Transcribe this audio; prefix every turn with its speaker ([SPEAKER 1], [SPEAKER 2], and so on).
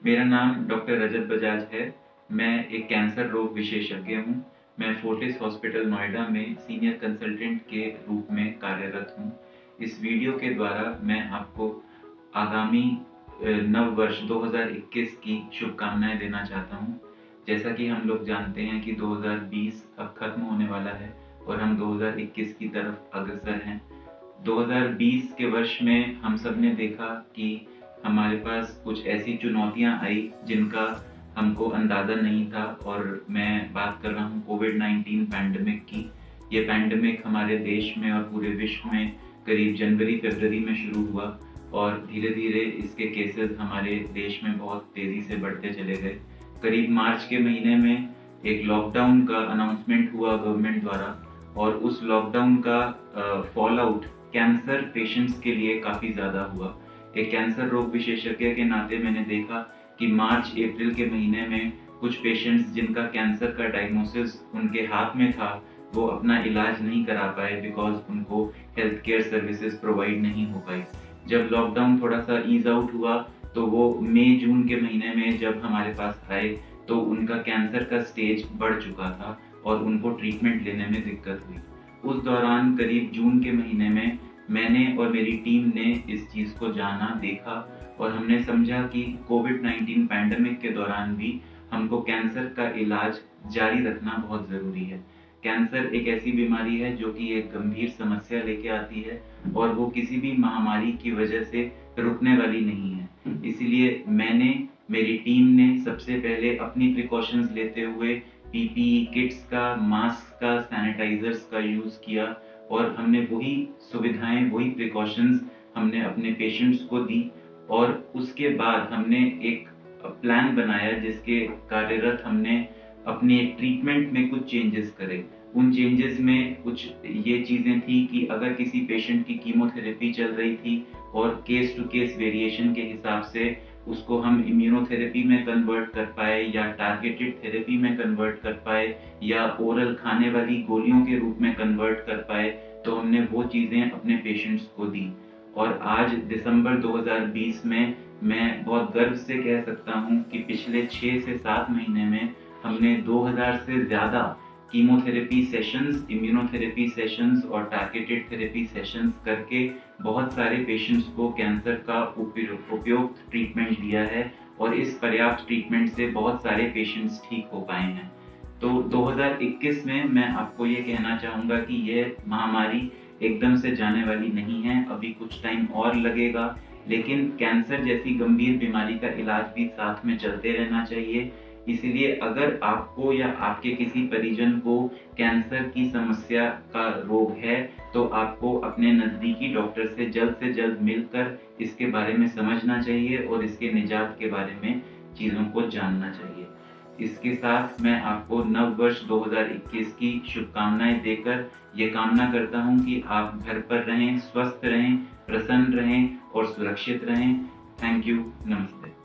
[SPEAKER 1] मेरा नाम डॉक्टर रजत बजाज है। मैं एक कैंसर रोग विशेषज्ञ हूँ। मैं फोर्टिस हॉस्पिटल नोएडा में सीनियर कंसल्टेंट के रूप में कार्यरत हूँ। इस वीडियो के द्वारा मैं आपको आगामी नव वर्ष 2021 की शुभकामनाएं देना चाहता हूँ। जैसा कि हम लोग जानते हैं कि 2020 अब खत्म होने वाला है और हम 2021 की तरफ अग्रसर हैं। 2020 के वर्ष में हम सब ने देखा कि हमारे पास कुछ ऐसी चुनौतियां आई जिनका हमको अंदाजा नहीं था, और मैं बात कर रहा हूँ कोविड-19 पैंडेमिक की। ये पैंडेमिक हमारे देश में और पूरे विश्व में करीब जनवरी-फरवरी में शुरू हुआ और धीरे-धीरे इसके केसेस हमारे देश में बहुत तेज़ी से बढ़ते चले गए। करीब मार्च के महीने में एक लॉकडाउन का अनाउंसमेंट हुआ गवर्नमेंट द्वारा, और उस लॉकडाउन का फॉल आउट कैंसर पेशेंट्स के लिए काफ़ी ज़्यादा हुआ। एक कैंसर रोग विशेषज्ञ के नाते मैंने देखा कि मार्च अप्रैल के महीने में कुछ पेशेंट्स जिनका कैंसर का डायग्नोसिस उनके हाथ में था, वो अपना इलाज नहीं करा पाए बिकॉज उनको हेल्थ केयर सर्विसेज प्रोवाइड नहीं हो पाई। जब लॉकडाउन थोड़ा सा ईज आउट हुआ तो वो मई जून के महीने में जब हमारे पास आए तो उनका कैंसर का स्टेज बढ़ चुका था और उनको ट्रीटमेंट लेने में दिक्कत हुई। उस दौरान करीब जून के महीने में मैंने और मेरी टीम ने इस चीज़ को जाना, देखा, और हमने समझा कि कोविड-19 पैंडेमिक के दौरान भी हमको कैंसर का इलाज जारी रखना बहुत ज़रूरी है। कैंसर एक ऐसी बीमारी है जो कि एक गंभीर समस्या लेके आती है और वो किसी भी महामारी की वजह से रुकने वाली नहीं है। इसीलिए मैंने, मेरी टीम ने सबसे पहले अपनी प्रिकॉशंस लेते हुए पीपीई किट्स का, मास्क का, सैनिटाइजर्स का यूज़ किया, और हमने वही सुविधाएं, वही प्रिकॉशंस हमने अपने पेशेंट्स को दी। और उसके बाद हमने एक प्लान बनाया जिसके कार्यरत हमने अपने ट्रीटमेंट में कुछ चेंजेस करे। उन चेंजेस में कुछ ये चीज़ें थी कि अगर किसी पेशेंट की कीमोथेरेपी चल रही थी और केस टू केस वेरिएशन के हिसाब से उसको हम इम्यूनोथेरेपी में कन्वर्ट कर पाए या टारगेटेड थेरेपी में कन्वर्ट कर पाए या ओरल खाने वाली गोलियों के रूप में कन्वर्ट कर पाए, तो हमने वो चीज़ें अपने पेशेंट्स को दी। और आज दिसंबर 2020 में मैं बहुत गर्व से कह सकता हूँ कि पिछले 6 से 7 महीने में हमने 2000 से ज़्यादा कीमोथेरेपी सेशंस, इम्यूनोथेरेपी सेशंस और टारगेटेड थेरेपी सेशंस करके बहुत सारे पेशेंट्स को कैंसर का उपयुक्त ट्रीटमेंट दिया है, और इस पर्याप्त ट्रीटमेंट से बहुत सारे पेशेंट्स ठीक हो पाए हैं। तो 2021 में मैं आपको ये कहना चाहूँगा कि ये महामारी एकदम से जाने वाली नहीं है, अभी कुछ टाइम और लगेगा, लेकिन कैंसर जैसी गंभीर बीमारी का इलाज भी साथ में चलते रहना चाहिए। इसीलिए अगर आपको या आपके किसी परिजन को कैंसर की समस्या का रोग है, तो आपको अपने नज़दीकी डॉक्टर से जल्द मिलकर इसके बारे में समझना चाहिए और इसके निजात के बारे में चीज़ों को जानना चाहिए। इसके साथ मैं आपको नव वर्ष 2021 की शुभकामनाएं देकर ये कामना करता हूँ कि आप घर पर रहें, स्वस्थ रहें, प्रसन्न रहें और सुरक्षित रहें। Thank you. नमस्ते।